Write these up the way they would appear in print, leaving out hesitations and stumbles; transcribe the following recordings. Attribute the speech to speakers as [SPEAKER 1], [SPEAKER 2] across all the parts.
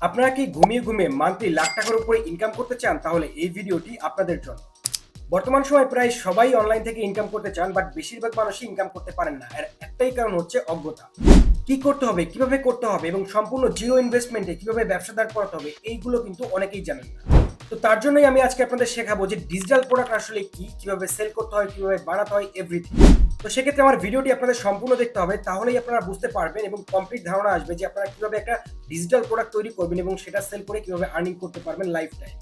[SPEAKER 1] আপনারা কি ঘুমিয়ে মান্থলি লাখ টাকার উপরে ইনকাম করতে চান? তাহলে এই ভিডিওটি আপনাদের জন্য। বর্তমান সময়ে প্রায় সবাই অনলাইন থেকে ইনকাম করতে চান, বাট বেশিরভাগ মানুষই ইনকাম করতে পারেন না। এর একটাই কারণ হচ্ছে অজ্ঞতা। কি করতে হবে, কিভাবে করতে হবে এবং সম্পূর্ণ জিরো ইনভেস্টমেন্টে কিভাবে ব্যবসা দাঁড় করাতে হবে, এইগুলো কিন্তু অনেকেই জানেন না। তো তার জন্যই আমি আজকে আপনাদের শেখাবো যে ডিজিটাল প্রোডাক্ট আসলে কি, কিভাবে সেল করতে হয়, কিভাবে বানাতে হয়, এভরিথিং। তো সেক্ষেত্রে আমার ভিডিওটি আপনাদের সম্পূর্ণ দেখতে হবে, তাহলেই আপনারা বুঝতে পারবেন এবং কমপ্লিট ধারণা আসবে যে আপনারা কিভাবে একটা ডিজিটাল প্রোডাক্ট তৈরি করবেন এবং সেটা সেল করে কিভাবে আর্নিং করতে পারবেন লাইফ টাইম।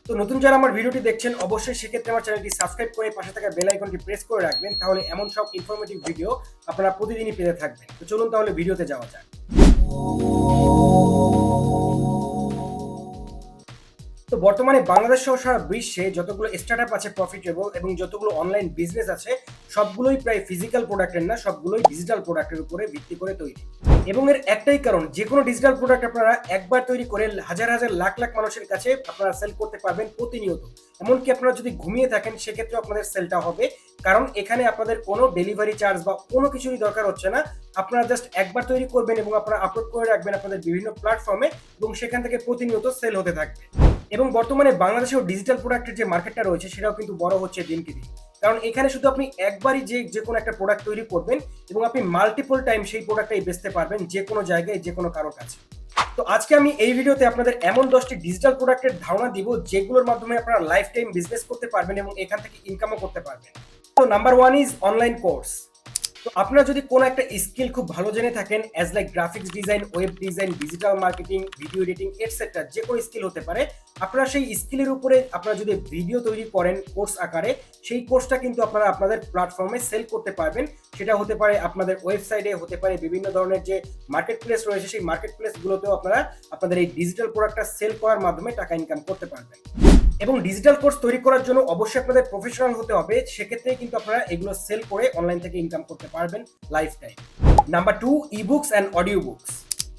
[SPEAKER 1] তো নতুন যারা আমার ভিডিওটি দেখছেন, অবশ্যই সেক্ষেত্রে আমার চ্যানেলটি সাবস্ক্রাইব করে পাশে থাকা বেল আইকনটি প্রেস করে রাখবেন, তাহলে এমন সব ইনফরমেটিভ ভিডিও আপনারা প্রতিদিনই পেতে থাকবেন। তো চলুন তাহলে ভিডিওতে যাওয়া যাক। তো বর্তমানে বাংলাদেশ সহ সারা বিশ্বে যতগুলো স্টার্টআপ আছে প্রফিটেবল এবং যতগুলো অনলাইন বিজনেস আছে, সবগুলোই প্রায় ফিজিক্যাল প্রোডাক্টের না, সবগুলোই ডিজিটাল প্রোডাক্টের উপরে ভিত্তি করে তৈরি। এবং এর একটাই কারণ, যে কোনো ডিজিটাল প্রোডাক্ট আপনারা একবার তৈরি করে হাজার হাজার লাখ লাখ মানুষের কাছে আপনারা সেল করতে পারবেন প্রতিনিয়ত। এমনকি আপনারা যদি ঘুমিয়ে থাকেন সেক্ষেত্রে আপনাদের সেলটা হবে, কারণ এখানে আপনাদের কোনো ডেলিভারি চার্জ বা কোনো কিছুরই দরকার হচ্ছে না। আপনারা জাস্ট একবার তৈরি করবেন এবং আপনারা আপলোড করে রাখবেন আপনাদের বিভিন্ন প্ল্যাটফর্মে, এবং সেখান থেকে প্রতিনিয়ত সেল হতে থাকবে। এবং বর্তমানে বাংলাদেশেও ডিজিটাল প্রোডাক্টের যে মার্কেটটা রয়েছে সেটাও কিন্তু বড় হচ্ছে দিনকে দিন। কারণ এখানে শুধু আপনি একবারই যে কোনো একটা প্রোডাক্ট তৈরি করবেন এবং আপনি মাল্টিপল টাইম সেই প্রোডাক্টটাই বেচতে পারবেন যে কোনো জায়গায়, যে কোনো কারোর কাছে। তো আজকে আমি এই ভিডিওতে আপনাদের এমন 10টি ডিজিটাল প্রোডাক্টের ধারণা দিব যেগুলোর মাধ্যমে আপনারা লাইফ টাইম বিজনেস করতে পারবেন এবং এখান থেকে ইনকামও করতে পারবেন। তো নাম্বার 1 ইজ অনলাইন কোর্স। তো আপনারা যদি কোনো একটা স্কিল খুব ভালো জেনে থাকেন, as like graphics design, web design, digital marketing, video editing etcetera, যে কোনো স্কিল হতে পারে, আপনারা সেই স্কিলের উপরে আপনারা যদি ভিডিও তৈরি করেন কোর্স আকারে, সেই কোর্সটা কিন্তু আপনারা আপনাদের প্ল্যাটফর্মে সেল করতে পারবেন। সেটা হতে পারে আপনাদের ওয়েবসাইটে, হতে পারে বিভিন্ন ধরনের যে মার্কেট প্লেস রয়েছে সেই মার্কেট প্লেসগুলোতেও আপনারা আপনাদের এই ডিজিটাল প্রোডাক্টটা সেল করার মাধ্যমে টাকা ইনকাম করতে পারবেন। এবং ডিজিটাল কোর্স তৈরি করার জন্য অবশ্যই আপনাদের প্রফেশনাল হতে হবে, সেক্ষেত্রে কিন্তু আপনারা এগুলো সেল করে অনলাইন থেকে ইনকাম করতে পারবেন life time. Number 2, ebooks and audio books.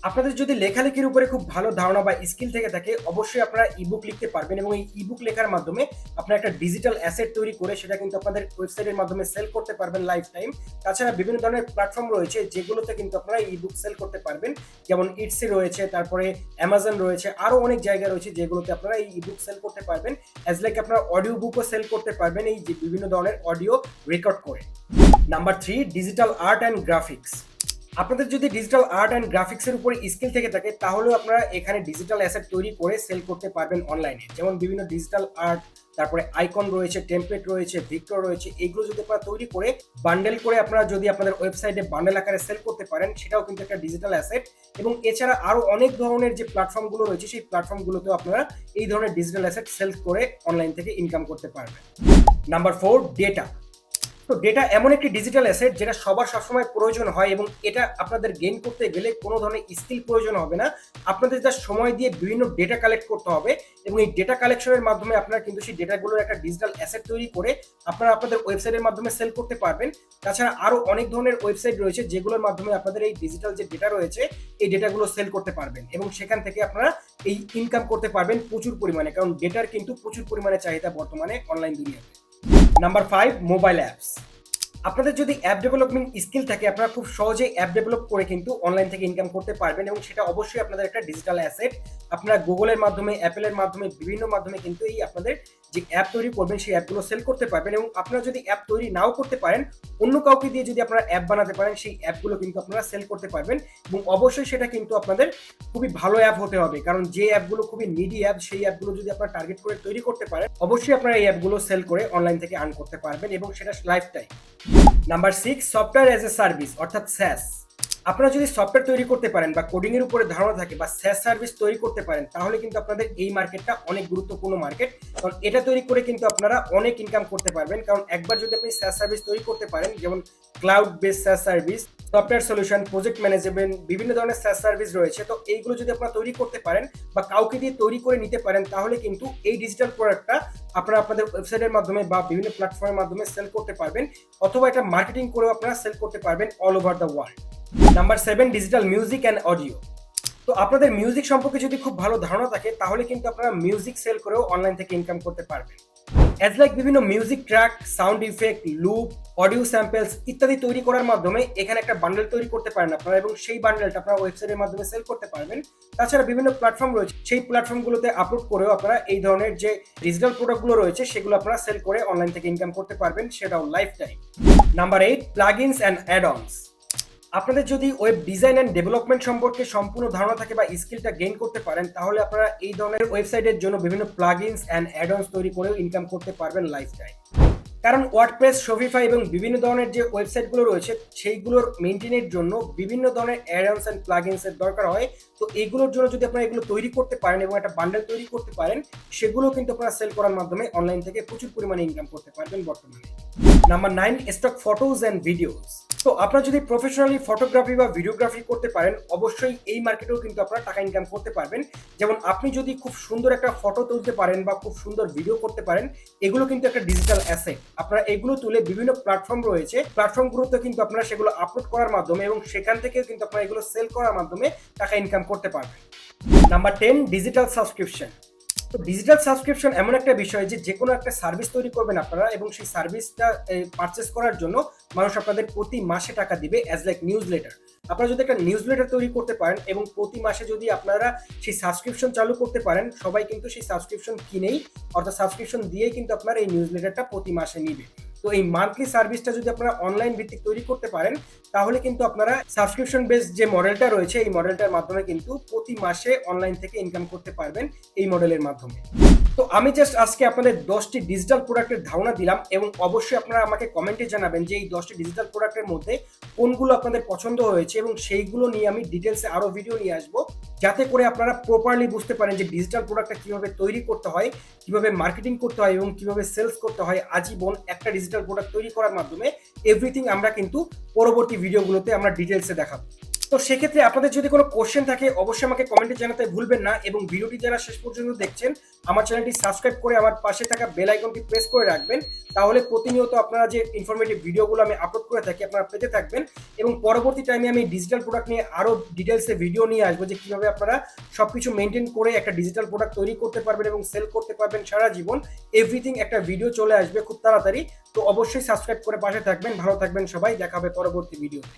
[SPEAKER 1] আপনাদের যদি লেখালেখির উপরে খুব ভালো ধারণা বা স্কিল থেকে থাকে, অবশ্যই আপনারা ইবুক লিখতে পারবেন এবং এই ইবুক লেখার মাধ্যমে আপনারা একটা ডিজিটাল অ্যাসেট তৈরি করে সেটা কিন্তু আপনাদের ওয়েবসাইটের মাধ্যমে সেল করতে পারবেন লাইফ টাইম। তাছাড়া বিভিন্ন ধরনের প্ল্যাটফর্ম রয়েছে যেগুলোতে কিন্তু আপনারা ইবুক সেল করতে পারবেন, যেমন ইটসি রয়েছে, তারপরে অ্যামাজন রয়েছে, আরো অনেক জায়গা রয়েছে যেগুলোতে আপনারা এই ইবুক সেল করতে পারবেন। অ্যাজ লাইক আপনারা অডিও বুকও সেল করতে পারবেন এই যে বিভিন্ন ধরনের অডিও রেকর্ড করে। Number 3, digital art and graphics. আপনাদের যদি ডিজিটাল আর্ট অ্যান্ড গ্রাফিক্সের উপরে স্কিল থেকে থাকে, তাহলেও আপনারা এখানে ডিজিটাল অ্যাসেট তৈরি করে সেল করতে পারবেন অনলাইনে। যেমন বিভিন্ন ডিজিটাল আর্ট, তারপরে আইকন রয়েছে, টেমপ্লেট রয়েছে, ভিক্টর রয়েছে, এইগুলো যদি আপনারা তৈরি করে বান্ডেল করে আপনারা যদি আপনাদের ওয়েবসাইটে বান্ডেল আকারে সেল করতে পারেন, সেটাও কিন্তু একটা ডিজিটাল অ্যাসেট। এবং এছাড়া আরো অনেক ধরনের যে প্ল্যাটফর্মগুলো রয়েছে সেই প্ল্যাটফর্মগুলোতেও আপনারা এই ধরনের ডিজিটাল অ্যাসেট সেল করে অনলাইন থেকে ইনকাম করতে পারবেন। Number 4, data. তো ডেটা এমন একটি ডিজিটাল অ্যাসেট যেটা সবার সবসময় প্রয়োজন হয়, এবং এটা আপনাদের গেইন করতে গেলে কোনো ধরনের স্কিল প্রয়োজন হবে না। আপনাদের যা সময় দিয়ে বিভিন্ন ডেটা কালেক্ট করতে হবে, এবং এই ডেটা কালেকশনের মাধ্যমে আপনারা কিন্তু সেই ডেটাগুলোর একটা ডিজিটাল অ্যাসেট তৈরি করে আপনারা আপনাদের ওয়েবসাইটের মাধ্যমে সেল করতে পারবেন। তাছাড়া আরো অনেক ধরনের ওয়েবসাইট রয়েছে যেগুলোর মাধ্যমে আপনাদের এই ডিজিটাল যে ডেটা রয়েছে এই ডেটাগুলো সেল করতে পারবেন, এবং সেখান থেকে আপনারা এই ইনকাম করতে পারবেন প্রচুর পরিমাণে, কারণ ডেটার কিন্তু প্রচুর পরিমাণে চাহিদা বর্তমানে অনলাইন দুনিয়াতে। Number 5, mobile apps. আপনাদের যদি অ্যাপ ডেভেলপমেন্ট স্কিল থাকে, আপনারা খুব সহজেই অ্যাপ ডেভেলপ করে কিন্তু অনলাইন থেকে ইনকাম করতে পারবেন, এবং সেটা অবশ্যই আপনাদের একটা ডিজিটাল অ্যাসেট। আপনারা গুগলের মাধ্যমে, অ্যাপেলের মাধ্যমে, বিভিন্ন মাধ্যমে কিন্তু এই আপনাদের যে অ্যাপ তৈরি করবেন সেই অ্যাপগুলো সেল করতে পারবেন। এবং আপনারা যদি অ্যাপ তৈরি নাও করতে পারেন, অন্য কাউকে দিয়ে যদি আপনারা অ্যাপ বানাতে পারেন, সেই অ্যাপগুলো কিন্তু আপনারা সেল করতে পারবেন। এবং অবশ্যই সেটা কিন্তু আপনাদের খুবই ভালো অ্যাপ হতে হবে, কারণ যে অ্যাপগুলো খুবই নিডি অ্যাপ, সেই অ্যাপগুলো যদি আপনারা টার্গেট করে তৈরি করতে পারেন, অবশ্যই আপনারা এই অ্যাপগুলো সেল করে অনলাইন থেকে আর্ন করতে পারবেন, এবং সেটা life time. Number 6, software as a service অর্থাৎ স্যাস। আপনারা যদি সফটওয়্যার তৈরি করতে পারেন বা কোডিং এর উপরে ধারণা থাকে বা স্যাস সার্ভিস তৈরি করতে পারেন, তাহলে কিন্তু আপনাদের এই মার্কেটটা অনেক গুরুত্বপূর্ণ মার্কেট, কারণ এটা তৈরি করে কিন্তু আপনারা অনেক ইনকাম করতে পারবেন। কারণ একবার যদি আপনি স্যাস সার্ভিস তৈরি করতে পারেন, যেমন cloud base SaaS service, software solution, project management, বিভিন্ন ধরনের স্যাস সার্ভিস রয়েছে, তো এইগুলো যদি আপনারা তৈরি করতে পারেন বা কাউকে দিয়ে তৈরি করে নিতে পারেন, তাহলে কিন্তু এই ডিজিটাল প্রোডাক্টটা আপনারা আপনাদের ওয়েবসাইটের মাধ্যমে বা বিভিন্ন প্ল্যাটফর্মের মাধ্যমে সেল করতে পারবেন, অথবা এটা মার্কেটিং করেও আপনারা সেল করতে পারবেন all over the world. Number 7, digital music and audio. তো আপনাদের মিউজিক সম্পর্কে যদি খুব ভালো ধারণা থাকে, তাহলে কিন্তু আপনারা মিউজিক সেল করেও অনলাইন থেকে ইনকাম করতে পারবেন। অ্যাজ লাইক বিভিন্ন music track, sound effect, loop, audio samples ইত্যাদি তৈরি করার মাধ্যমে এখানে একটা বান্ডেল তৈরি করতে পারেন আপনারা, এবং সেই বান্ডেলটা আপনারা ওয়েবসাইটের মাধ্যমে সেল করতে পারবেন। তাছাড়া বিভিন্ন প্ল্যাটফর্ম রয়েছে, সেই প্ল্যাটফর্মগুলোতে আপলোড করেও আপনারা এই ধরনের যে ডিজিটাল প্রোডাক্টগুলো রয়েছে সেগুলো আপনারা সেল করে অনলাইন থেকে ইনকাম করতে পারবেন, সেটাও life time. Number 8, plugins and অ্যাড-অনস। আপনাদের যদি ওয়েব ডিজাইন অ্যান্ড ডেভেলপমেন্ট সম্পর্কে সম্পূর্ণ ধারণা থাকে বা স্কিলটা গেইন করতে পারেন, তাহলে আপনারা এই ধরনের ওয়েবসাইটের জন্য বিভিন্ন প্লাগইনস অ্যান্ড অ্যাড-অনস তৈরি করেও ইনকাম করতে পারবেন লাইফ টাইম। কারণ ওয়ার্ডপ্রেস, শপিফাই এবং বিভিন্ন ধরনের যে ওয়েবসাইটগুলো রয়েছে সেইগুলোর মেইনটেনের জন্য বিভিন্ন ধরনের অ্যাড-অনস অ্যান্ড প্লাগইনস এর দরকার হয়। তো এইগুলোর জন্য যদি আপনারা এগুলো তৈরি করতে পারেন এবং একটা বান্ডেল তৈরি করতে পারেন, সেগুলো কিন্তু আপনারা সেল করার মাধ্যমে অনলাইন থেকে প্রচুর পরিমাণে ইনকাম করতে পারবেন বর্তমানে। Number 9, stock photos and videos. তো আপনারা যদি প্রফেশনালি ফটোগ্রাফি বা ভিডিওগ্রাফি করতে পারেন, অবশ্যই এই মার্কেটেও কিন্তু আপনারা টাকা ইনকাম করতে পারবেন। যেমন আপনি যদি খুব সুন্দর একটা ফটো তুলতে পারেন বা খুব সুন্দর ভিডিও করতে পারেন, এগুলো কিন্তু একটা ডিজিটাল অ্যাসেট। আপনারা এগুলো তুলে বিভিন্ন প্ল্যাটফর্ম রয়েছে, প্ল্যাটফর্মগুলোতে কিন্তু আপনারা সেগুলো আপলোড করার মাধ্যমে এবং সেখান থেকেও কিন্তু আপনারা এগুলো সেল করার মাধ্যমে টাকা ইনকাম করতে পারবেন। Number 10, digital subscription. তো ডিজিটাল সাবস্ক্রিপশন এমন একটা বিষয় যে কোনো একটা সার্ভিস তৈরি করবেন আপনারা, এবং সেই সার্ভিসটা পারচেস করার জন্য মানুষ আপনাদের প্রতি মাসে টাকা দিবে অ্যাজ লাইক নিউজ লেটার। আপনারা যদি একটা নিউজ লেটার তৈরি করতে পারেন এবং প্রতি মাসে যদি আপনারা সেই সাবস্ক্রিপশন চালু করতে পারেন, সবাই কিন্তু সেই সাবস্ক্রিপশন কিনেই, অর্থাৎ সাবস্ক্রিপশন দিয়েই কিন্তু আপনার এই নিউজ লেটারটা প্রতি মাসে নিবে। তো এই মান্থলি সার্ভিসটা যদি আপনারা অনলাইন ভিত্তিক তৈরি করতে পারেন, তাহলে কিন্তু আপনারা সাবস্ক্রিপশন বেসড যে মডেলটা রয়েছে এই মডেলটার মাধ্যমে কিন্তু প্রতি মাসে অনলাইন থেকে ইনকাম করতে পারবেন এই মডেলের মাধ্যমে। তো আমি জাস্ট আজকে আপনাদের 10টি ডিজিটাল প্রোডাক্টের ধারণা দিলাম, এবং অবশ্যই আপনারা আমাকে কমেন্টে জানাবেন যে এই 10টি ডিজিটাল প্রোডাক্টের মধ্যে কোনগুলো আপনাদের পছন্দ হয়েছে, এবং সেইগুলো নিয়ে আমি ডিটেলসে আরো ভিডিও নিয়ে আসবো, যাতে করে আপনারা প্রপারলি বুঝতে পারেন যে ডিজিটাল প্রোডাক্টটা কিভাবে তৈরি করতে হয়, কিভাবে মার্কেটিং করতে হয় এবং কিভাবে সেলস করতে হয় আজীবন একটা ডিজিটাল প্রোডাক্ট তৈরি করার মাধ্যমে। এভরিথিং আমরা কিন্তু পরবর্তী ভিডিওগুলোতে আমরা ডিটেলসে দেখাবো। তো সেক্ষেত্রে আপনাদের যদি কোনো কোশ্চেন থাকে অবশ্যই আমাকে কমেন্টে জানাতে ভুলবেন না, এবং ভিডিওটি যারা শেষ পর্যন্ত দেখছেন আমার চ্যানেলটি সাবস্ক্রাইব করে আমার পাশে থাকা বেল আইকনটি প্রেস করে রাখবেন, তাহলে প্রতিনিয়ত আপনারা যে ইনফরমেটিভ ভিডিওগুলো আমি আপলোড করে থাকি আপনারা পেতে থাকবেন। এবং পরবর্তী টাইমে আমি ডিজিটাল প্রোডাক্ট নিয়ে আরো ডিটেলসে ভিডিও নিয়ে আসবো, যে কিভাবে আপনারা সবকিছু মেনটেন করে একটা ডিজিটাল প্রোডাক্ট তৈরি করতে পারবেন এবং সেল করতে পারবেন সারা জীবন। এভরিথিং একটা ভিডিও চলে আসবে খুব তাড়াতাড়ি। তো অবশ্যই সাবস্ক্রাইব করে পাশে থাকবেন। ভালো থাকবেন সবাই, দেখা হবে পরবর্তী ভিডিওতে।